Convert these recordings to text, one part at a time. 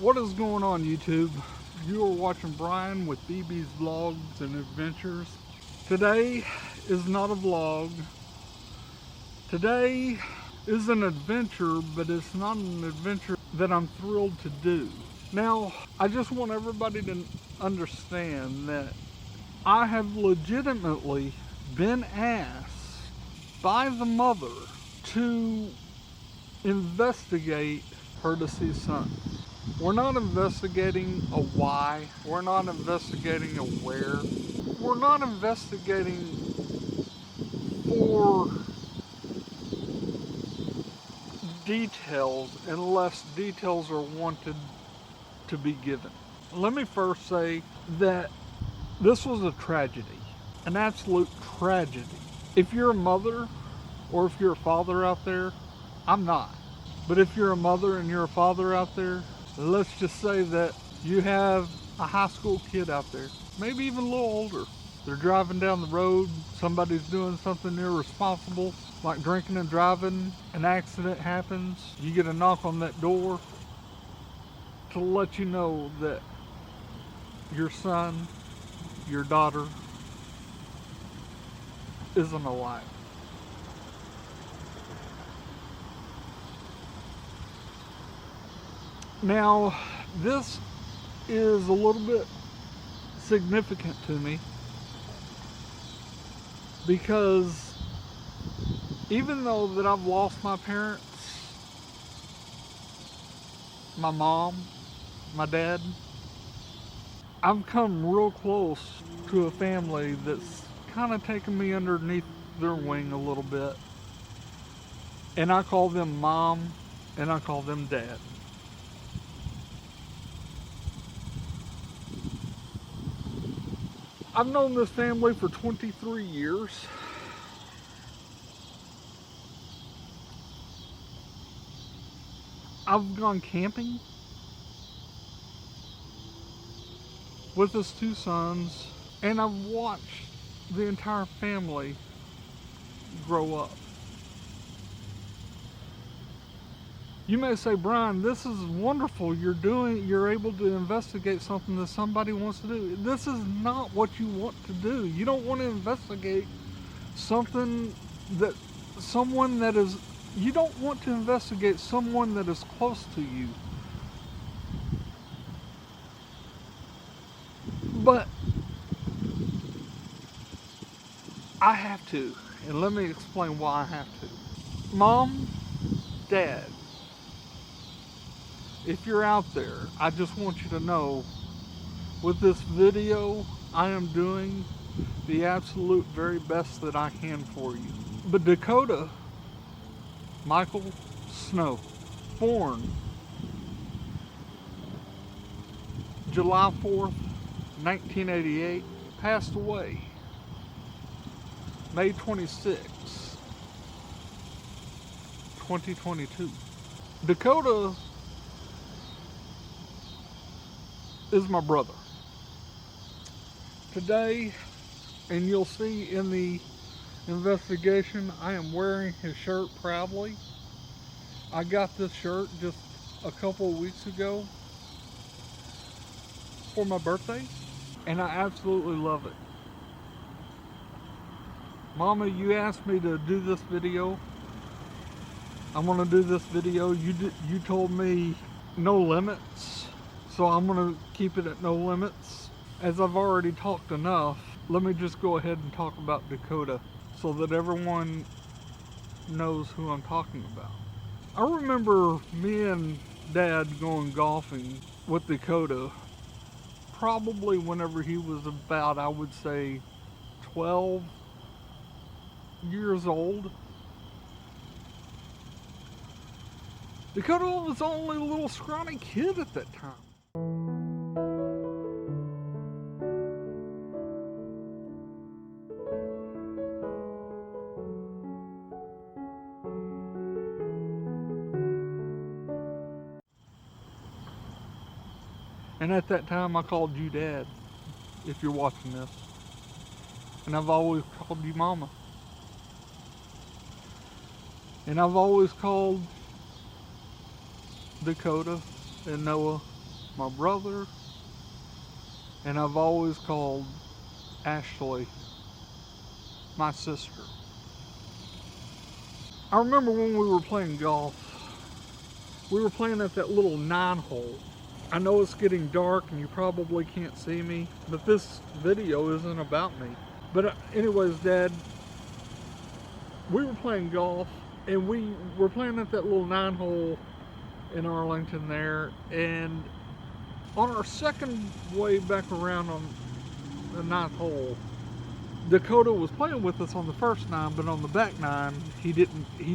What is going on, YouTube? You are watching Brian with BB's Vlogs and Adventures. Today is not a vlog. Today is an adventure, but it's not an adventure that I'm thrilled to do. Now, I just want everybody to understand that I have legitimately been asked by the mother to investigate her deceased son. We're not investigating a why. We're not investigating a where. We're not investigating for details unless details are wanted to be given. Let me first say that this was a tragedy, an absolute tragedy. If you're a mother or if you're a father out there, I'm not. But if you're a mother and you're a father out there, let's just say that you have a high school kid out there, maybe even a little older. They're driving down the road, somebody's doing something irresponsible, like drinking and driving, an accident happens, you get a knock on that door to let you know that your son, your daughter, isn't alive. Now, this is a little bit significant to me because even though that I've lost my parents, my mom, my dad, I've come real close to a family that's kind of taken me underneath their wing a little bit. And I call them mom and I call them dad. I've known this family for 23 years. I've gone camping with his two sons, and I've watched the entire family grow up. You may say, Brian, this is wonderful. You're able to investigate something that somebody wants to do. This is not what you want to do. You don't want to investigate something that you don't want to investigate someone that is close to you. But I have to, and let me explain why I have to. Mom, Dad, if you're out there, I just want you to know, with this video, I am doing the absolute very best that I can for you. But Dakota Mikell Snow, born July 4th, 1988, passed away May 26, 2022. Dakota is my brother. Today, and you'll see in the investigation, I am wearing his shirt proudly. I got this shirt just a couple of weeks ago for my birthday, and I absolutely love it. Mama, you asked me to do this video. I'm gonna do this video. You told me no limits, so I'm gonna keep it at no limits. As I've already talked enough, let me just go ahead and talk about Dakota so that everyone knows who I'm talking about. I remember me and Dad going golfing with Dakota probably whenever he was about, I would say, 12 years old. Dakota was only a little scrawny kid at that time. And at that time, I called you Dad, if you're watching this. And I've always called you Mama. And I've always called Dakota and Noah my brother, and I've always called Ashley my sister. I remember when we were playing golf, we were playing at that little 9-hole. I know it's getting dark and you probably can't see me, but this video isn't about me. But anyways, Dad, we were playing golf and we were playing at that little 9-hole in Arlington there, and on our second way back around on the 9th hole, Dakota was playing with us on the first 9, but on the back 9, he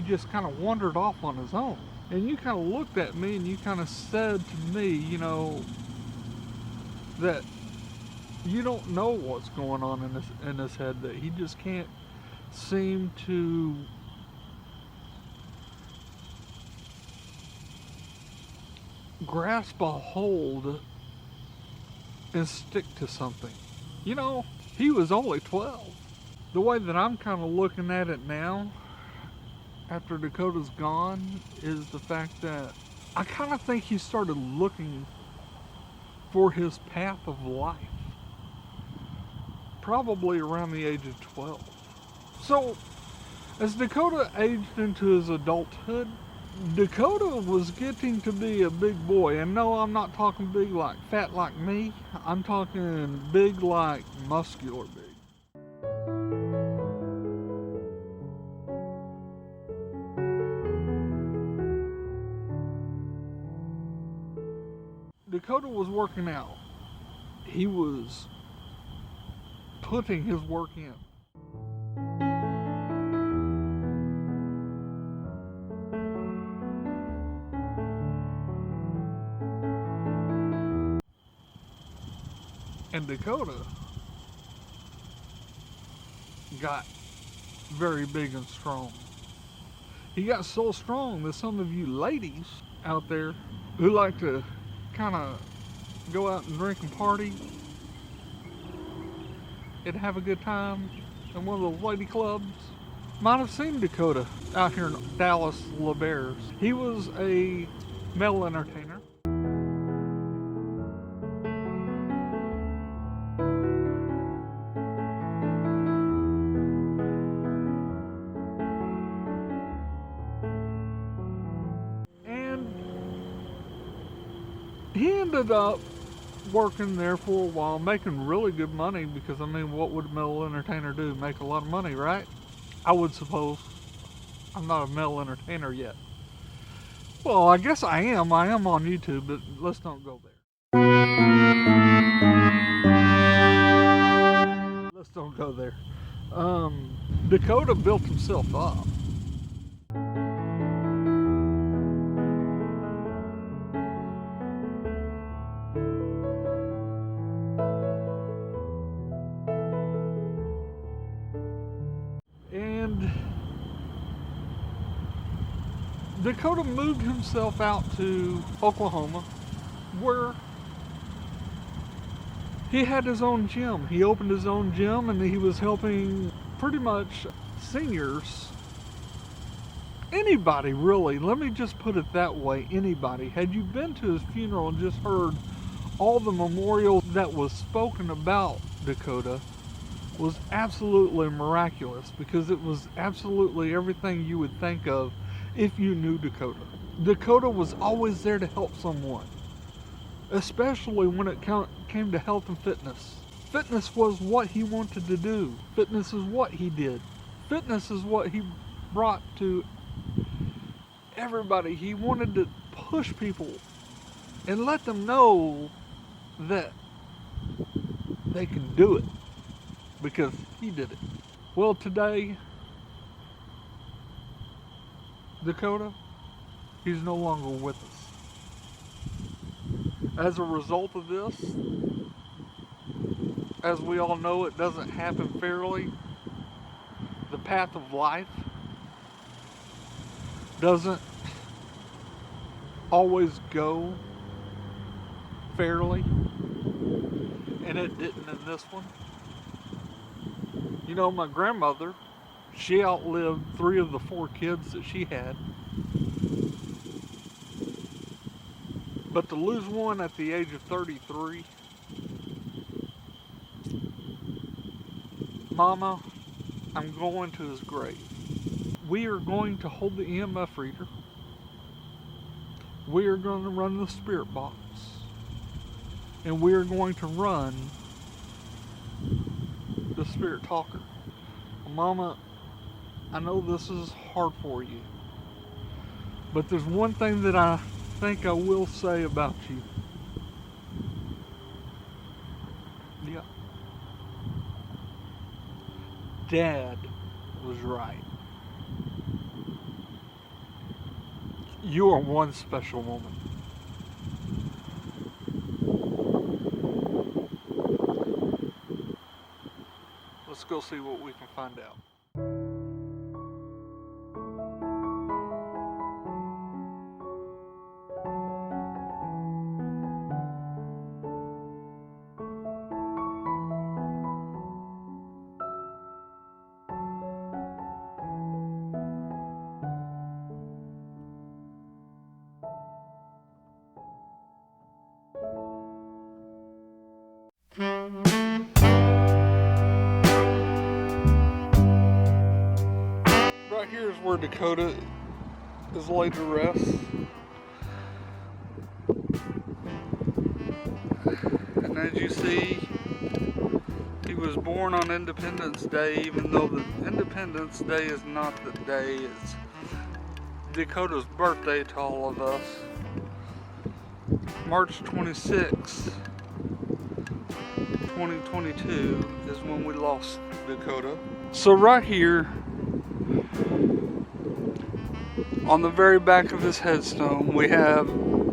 just kind of wandered off on his own. And you kind of looked at me and you kind of said to me, you know, that you don't know what's going on in his head, that he just can't seem to grasp a hold and stick to something. You know, he was only 12. The way that I'm kind of looking at it now, after Dakota's gone, is the fact that I kind of think he started looking for his path of life probably around the age of 12. So as Dakota aged into his adulthood, Dakota was getting to be a big boy. And no, I'm not talking big like fat like me. I'm talking big like muscular big. Dakota was working out. He was putting his work in. And Dakota got very big and strong. He got so strong that some of you ladies out there who like to kind of go out and drink and party and have a good time in one of those lady clubs might have seen Dakota out here in Dallas La Bears. He was a male entertainer. He ended up working there for a while, making really good money, because I mean, what would a male entertainer do? Make a lot of money, right? I would suppose. I'm not a male entertainer yet. Well, I guess I am. I am on YouTube, but let's not go there. Let's don't go there. Dakota built himself up. And Dakota moved himself out to Oklahoma, where he had his own gym. He opened his own gym and he was helping pretty much seniors. Anybody, really. Let me just put it that way. Anybody. Had you been to his funeral and just heard all the memorial that was spoken about Dakota, was absolutely miraculous, because it was absolutely everything you would think of if you knew Dakota. Dakota was always there to help someone, especially when it came to health and fitness. Fitness was what he wanted to do. Fitness is what he did. Fitness is what he brought to everybody. He wanted to push people and let them know that they can do it, because he did it. Well, today, Dakota, he's no longer with us. As a result of this, as we all know, it doesn't happen fairly. The path of life doesn't always go fairly, and it didn't in this one. You know, my grandmother, she outlived 3 of the 4 kids that she had. But to lose one at the age of 33, Mama, I'm going to his grave. We are going to hold the EMF reader. We are going to run the spirit box. And we are going to run the spirit talker. Mama, I know this is hard for you, but there's one thing that I think I will say about you. Yeah. Dad was right. You are one special woman. Let's go see what we can find out. Right here is where Dakota is laid to rest. And as you see, he was born on Independence Day, even though the Independence Day is not the day, it's Dakota's birthday to all of us. March 26, 2022 is when we lost Dakota. So right here, on the very back of his headstone, we have,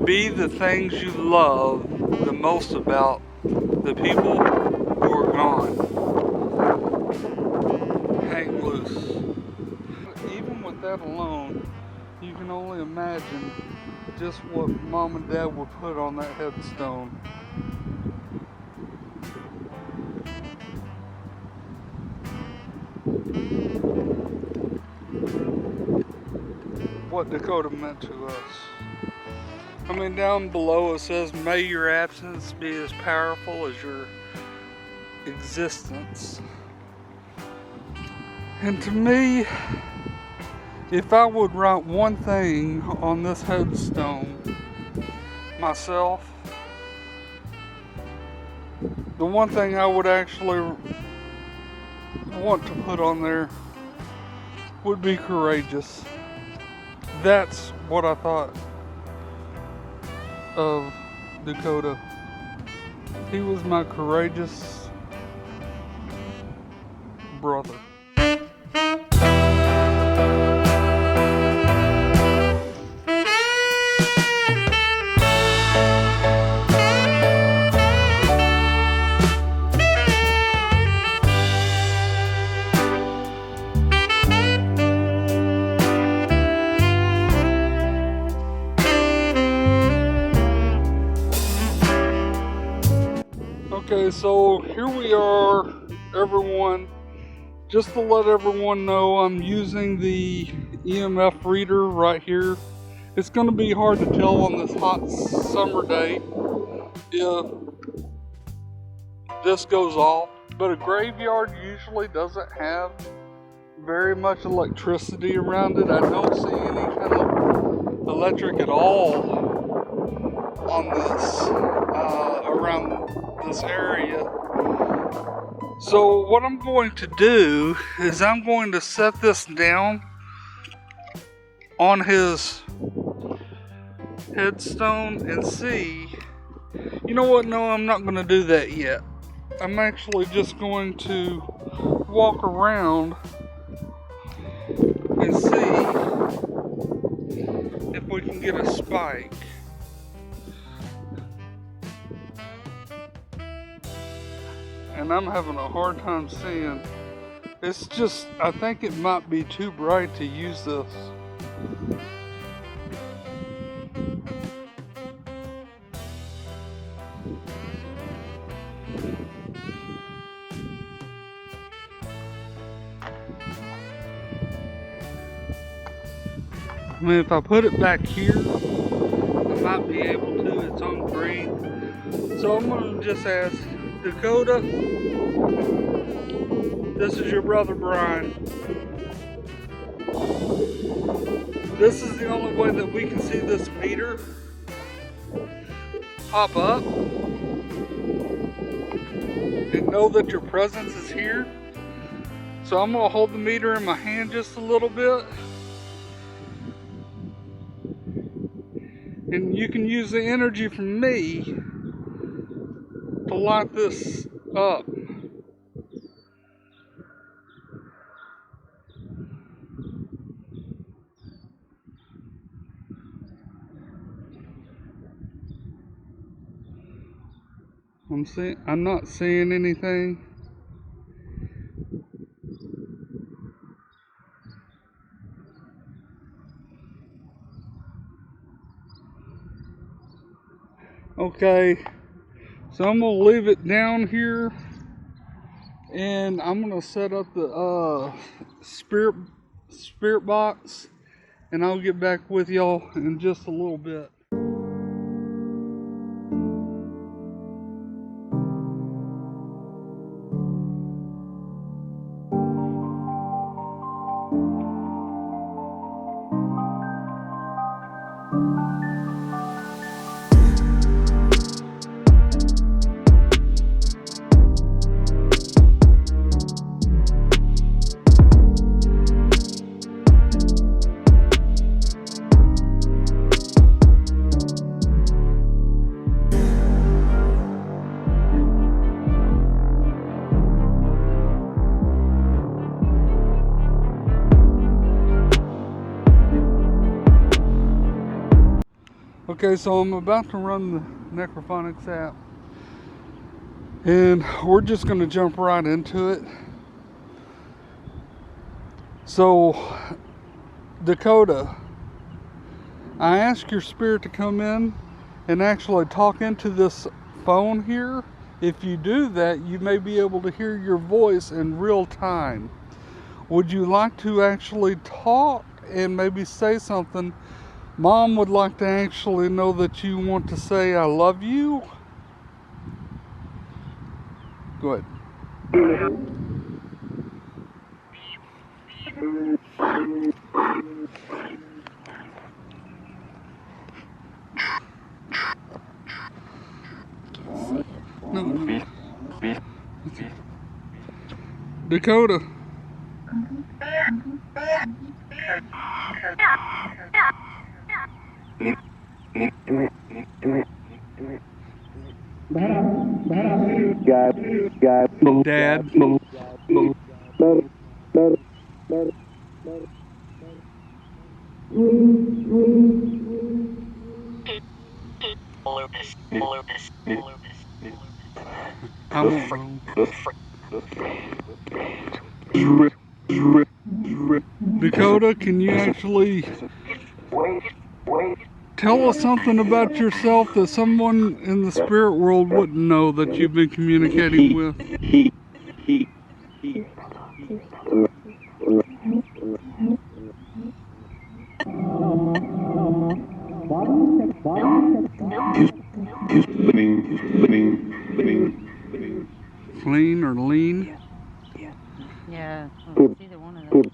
be the things you love the most about the people who are gone. Hang loose. Even with that alone, you can only imagine just what Mom and Dad would put on that headstone. What Dakota meant to us. I mean, down below it says, may your absence be as powerful as your existence. And to me, if I would write one thing on this headstone myself, the one thing I would actually want to put on there would be courageous. That's what I thought of Dakota. He was my courageous brother. Okay, so here we are, everyone. Just to let everyone know, I'm using the EMF reader right here. It's going to be hard to tell on this hot summer day if this goes off, but a graveyard usually doesn't have very much electricity around it. I don't see any kind of electric at all on this, around this area. So what I'm going to do is I'm going to set this down on his headstone and see. You know what? No, I'm not going to do that yet. I'm actually just going to walk around and see if we can get a spike. And I'm having a hard time seeing. It's just, I think it might be too bright to use this. I mean, if I put it back here, might be able to. It's on green. So I'm going to just ask Dakota, this is your brother Brian. This is the only way that we can see this meter pop up and know that your presence is here. So I'm going to hold the meter in my hand just a little bit. And you can use the energy from me to light this up. I'm not seeing anything. Okay, so I'm gonna leave it down here, and I'm gonna set up the spirit box, and I'll get back with y'all in just a little bit. Okay, so I'm about to run the Necrophonic app, and we're just going to jump right into it. So, Dakota, I asked your spirit to come in and actually talk into this phone here. If you do that, you may be able to hear your voice in real time. Would you like to actually talk and maybe say something? Mom would like to actually know that you want to say I love you. Go ahead. No. Dakota. Dad. Dakota, can you actually tell us something about yourself that someone in the spirit world wouldn't know that you've been communicating with? Clean or lean? Yeah, well, it's either one of them.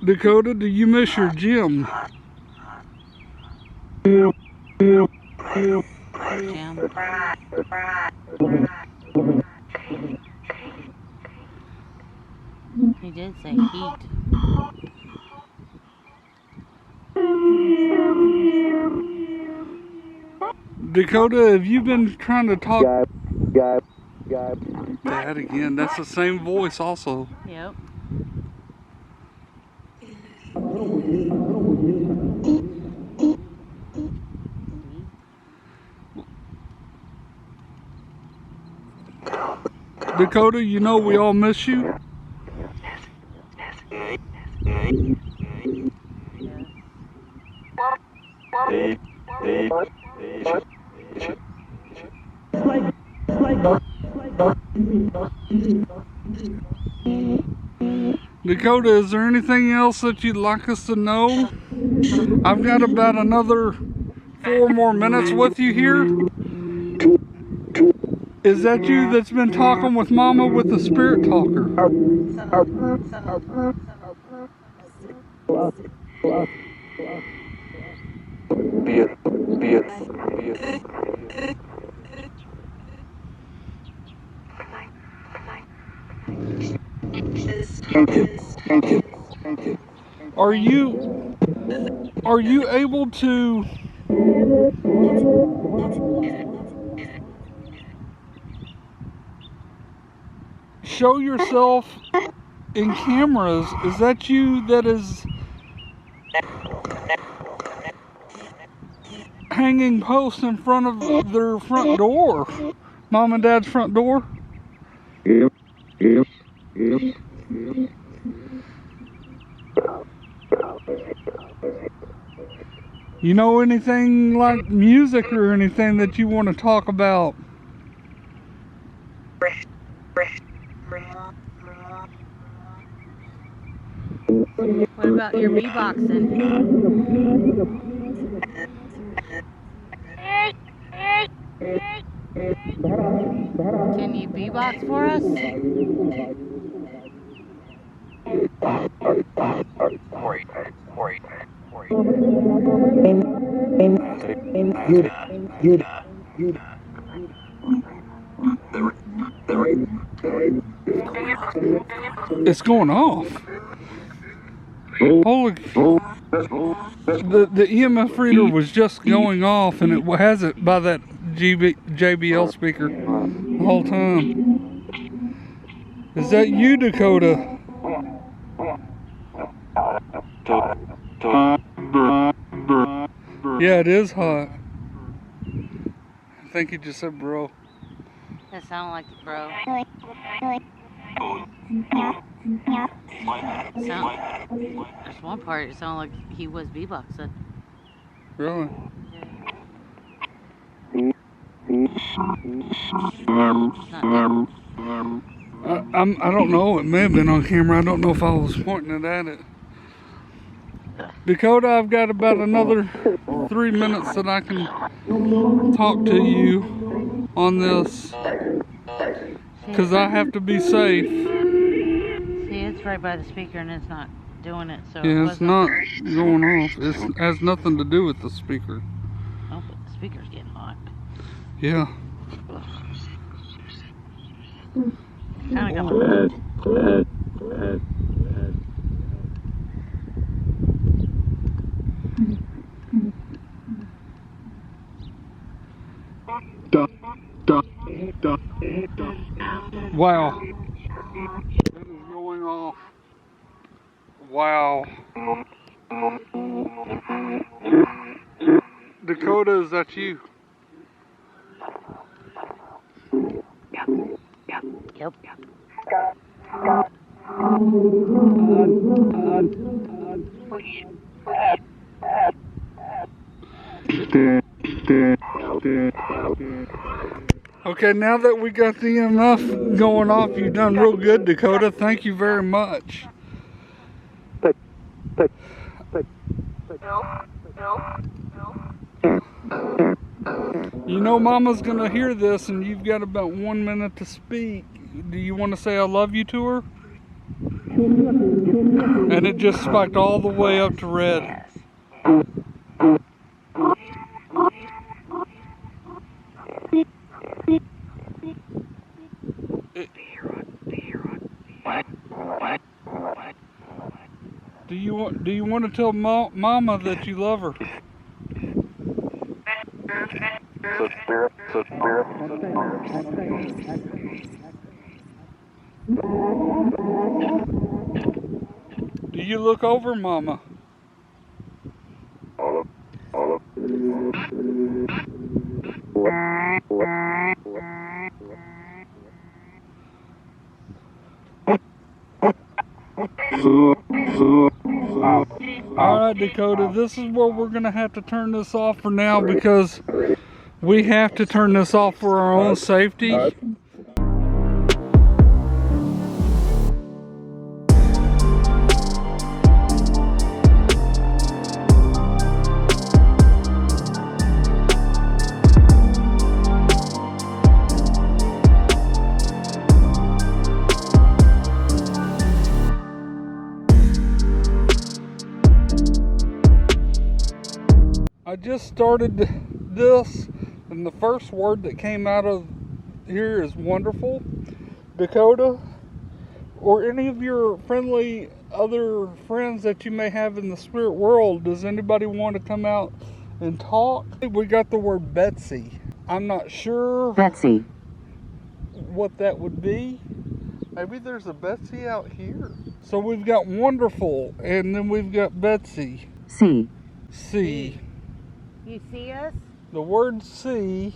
Dakota, do you miss your gym? Jim. He did say heat. Dakota, have you been trying to talk? Dad again, that's the same voice also. Yep. Dakota, you know we all miss you. Dakota, is there anything else that you'd like us to know? I've got about another 4 more minutes with you here? Is that you that's been talking with Mama with the spirit talker? Are you able to show yourself in cameras? Is that you that is hanging posts in front of their front door? Mom and Dad's front door? You know anything like music or anything that you want to talk about? What about your beatboxing? Can you beatbox for us? It's going off. Holy, the EMF reader was just going off, and it has it by that JBL speaker the whole time. Is that you, Dakota? Yeah, it is hot. I think he just said bro. That sounded like it, bro. There's one part it sounded like he was beatboxing. Really? I don't know. It may have been on camera. I don't know if I was pointing it at it. Dakota, I've got about another 3 minutes that I can talk to you on this, because I have to be safe. See, it's right by the speaker and it's not doing it, so yeah, it's not going off. It has nothing to do with the speaker. Oh, but the speaker's getting hot. Yeah. Kind of got Wow. That is going off. Wow. Dakota, is that you? Yep. Okay, now that we got the EMF going off, you've done real good, Dakota. Thank you very much. You know Mama's gonna hear this, and you've got about 1 minute to speak. Do you want to say I love you to her? And it just spiked all the way up to red. Do you want to tell Mama that you love her? Do you look over Mama? Alright, Dakota, this is where we're going to have to turn this off for now, because we have to turn this off for our own safety. I just started this, and the first word that came out of here is wonderful. Dakota, or any of your friendly other friends that you may have in the spirit world, does anybody want to come out and talk? We got the word Betsy. I'm not sure Betsy. what that would be. Maybe there's a Betsy out here. So we've got wonderful, and then we've got Betsy. C. C. You see us? The word C,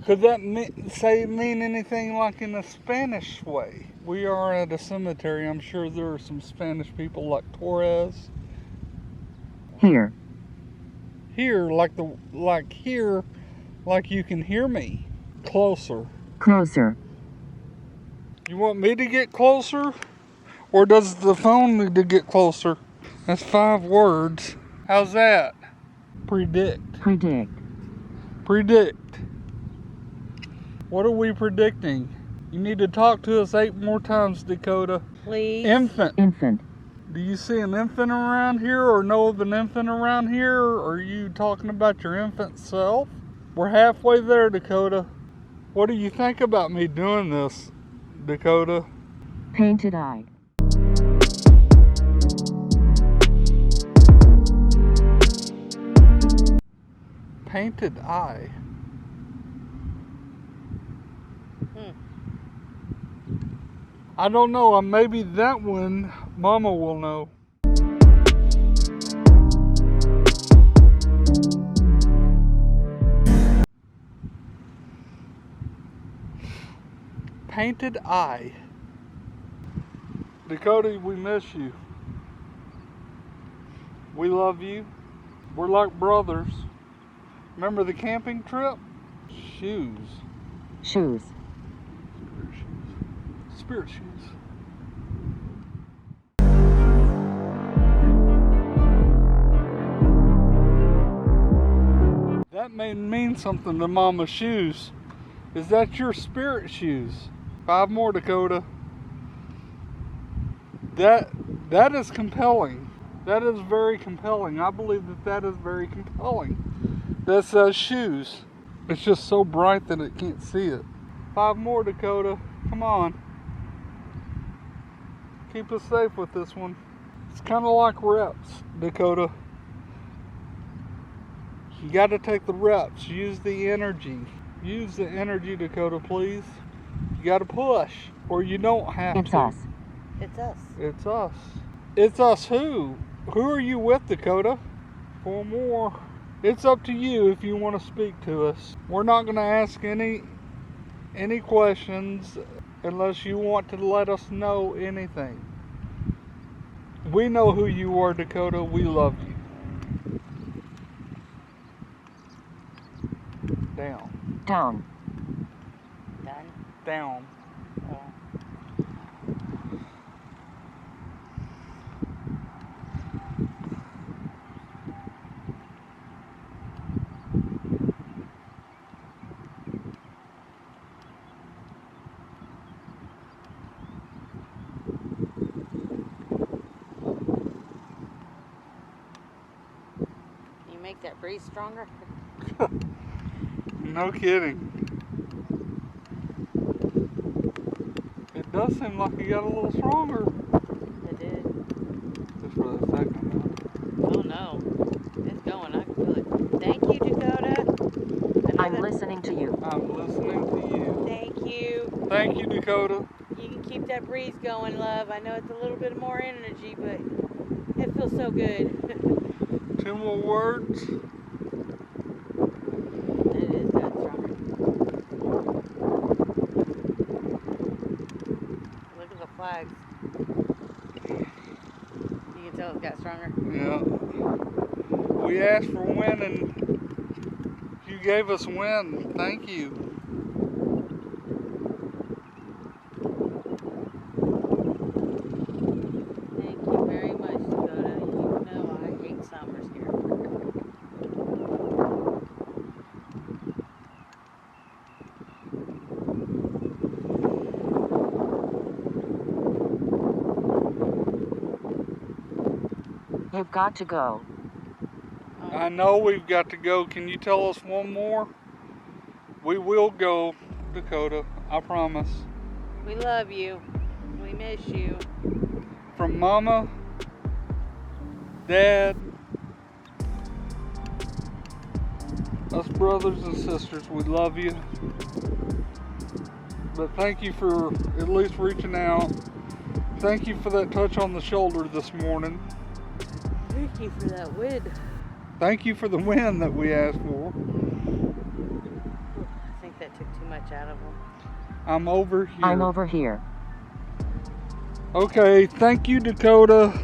could that mean anything like in a Spanish way? We are at a cemetery. I'm sure there are some Spanish people like Torres. Here. Here, like here, like you can hear me. Closer. Closer. You want me to get closer? Or does the phone need to get closer? That's 5 words. How's that? Predict. Predict. Predict. What are we predicting? You need to talk to us 8 more times, Dakota. Please. Infant. Infant. Do you see an infant around here or know of an infant around here? Or are you talking about your infant self? We're halfway there, Dakota. What do you think about me doing this, Dakota? Painted eye. Painted eye. I don't know. Maybe that one Mama will know. Painted eye. Dakota, we miss you. We love you. We're like brothers. Remember the camping trip? Shoes. Shoes. Spirit shoes. That may mean something to Mama's shoes. Is that your spirit shoes? 5 more, Dakota. That is compelling. That is very compelling. I believe that is very compelling. That says shoes. It's just so bright that it can't see it. 5 more, Dakota. Come on. Keep us safe with this one. It's kind of like reps, Dakota. You got to take the reps. Use the energy. Use the energy, Dakota, please. You got to push, or you don't have It's to. us. It's us. It's us. It's us who? Who are you with, Dakota? 4 more. It's up to you if you want to speak to us. We're not going to ask any questions unless you want to let us know anything. We know who you are, Dakota. We love you. Down. Down. Done. Down. Oh. You make that breeze stronger? No kidding. It does seem like it got a little stronger. It did. Just for the second. Oh no. It's going. I can feel it. Thank you, Dakota. I'm listening to you. I'm listening to you. Thank you. Thank you, Dakota. You can keep that breeze going, love. I know it's a little bit more energy, but it feels so good. 2 more words. It is that stronger. Look at the flags. You can tell it's got stronger. Yeah. We asked for win and you gave us win. Thank you. Thank you very much, Dakota. You know I hate summers here. You've got to go. I know we've got to go. Can you tell us one more? We will go, Dakota. I promise. We love you. We miss you. From Mama, Dad, us brothers and sisters, we love you. But thank you for at least reaching out. Thank you for that touch on the shoulder this morning. Thank you for that win. Thank you for the win that we asked for. I think that took too much out of him. I'm over here. I'm over here. Okay, thank you, Dakota.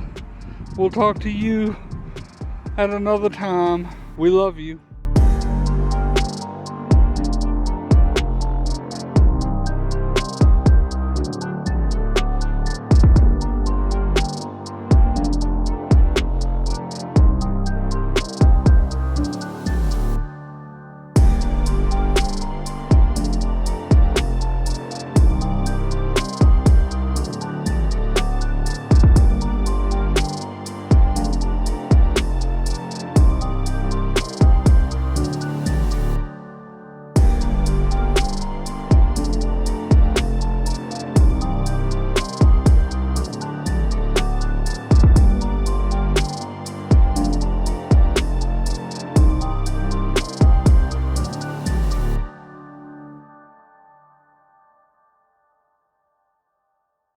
We'll talk to you at another time. We love you.